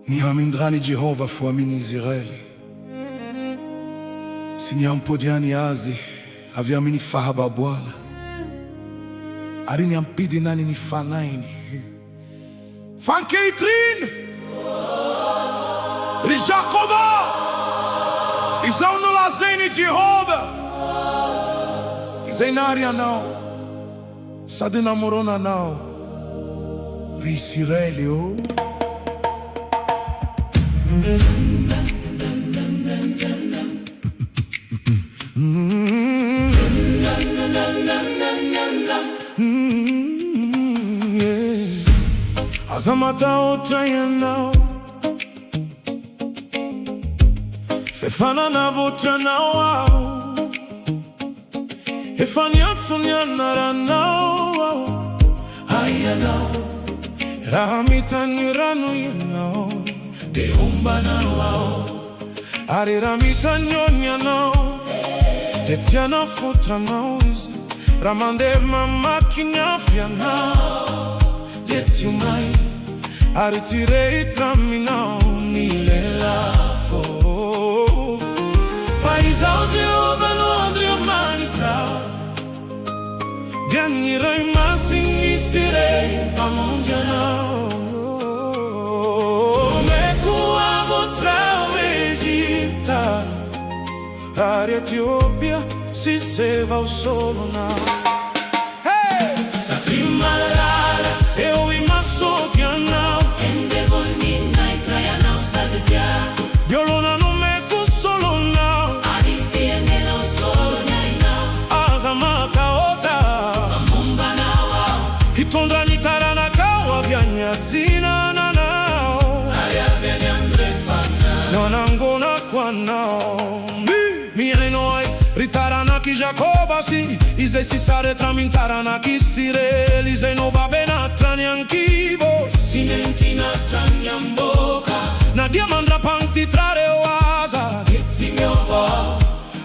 Nihamindrani Jehova fuamini Israeli. Siniampodiani azi aviamini fahaba Bwana. Arini ampidi nani ni fanaini. Fankeitrin Rijacoba Isão no lazeni Jehova Izainaria não Sadina morona não Risirelio Azamata outra não Fefana na outra não Efania sonhara não Aya não Ramita niranu não Deumba não Ariramita nyonya não Tetiana futra não Ramande mama kinyafia não Tetiumai Aritirei trami não Nilela fo Faz ao Jehova no André Manitra Ganhirei massim e sirei Amonja não Mekua votra o Egipta A Etiópia se seva o solo não Satrimalala eu imasokia não Endevonina e traia não sabe diaco Violona no meco solo não Arifiene não solo nem não Azamaka ota Amumba não Hitondra nitara na kawa vyanya zina na nao Aria vene andre fana Nonangona kwa nao Mirenoi ritara na ki Jacoba si Ize si sare tramintara na ki sire Ize no babena tranyankibo Simentina tranyamboka Na diamandra panti trare oasa Gitsi miova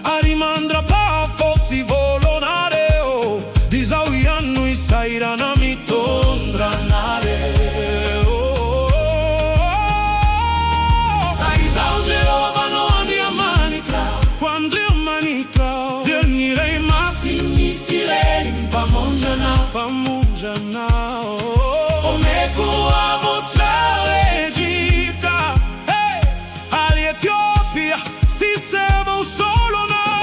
Arimandra pa fossi volonare o Disawiannu isaira na mitondra nare Saizao Jehova no andria manitra Quando io manitra Denirei Sini sirei Pamonja não Pamunja nao Omeko Votra Egipta hey! Ali Etiópia si seva o solo não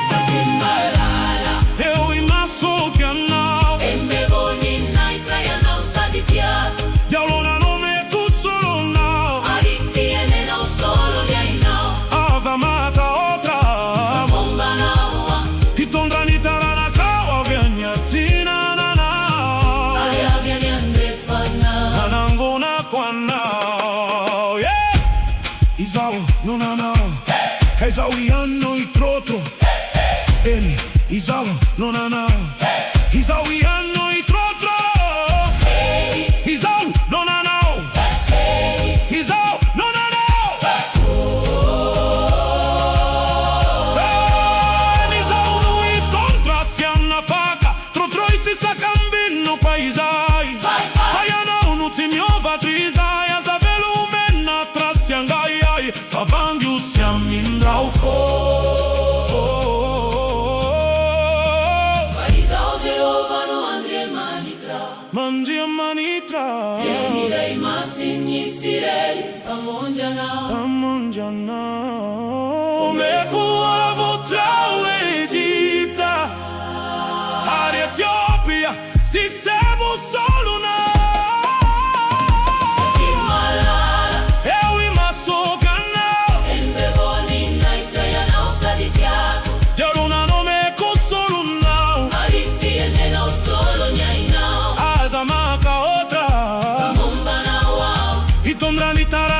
Satrimalala Eu imasokia não Embevonina e traia não sabe diaco Diaulona no meco solo não Arifiene não solo nem não Ava mata outra Amumba não Hitondra nitara na kawa vyanya zina na nao Aria vene andre fana Anangona kwa nao yeah! Isao no na nao Isao iano i troto Eni Isao no na nao Isao iano i troto Isao no na nao Isao no na nao Isao no i contra siana faca Trotroi si sacambino paisai Faya não no timiova trizai Azavelo mena trasiangai Favangi o siamindra o Faz ao Jehova no André Manitra Mandria manitra Denirei massim e sirei Pamonja não Amonja não Mekua votra o Egipta A Etiópia si seva o solo não Satrimalala Eu imasokia não Embevonina e traia não sabe diaco Diaulona no meco solo não Arifiene não solo nem não Azamaka outra Amumba não Hitondra nitara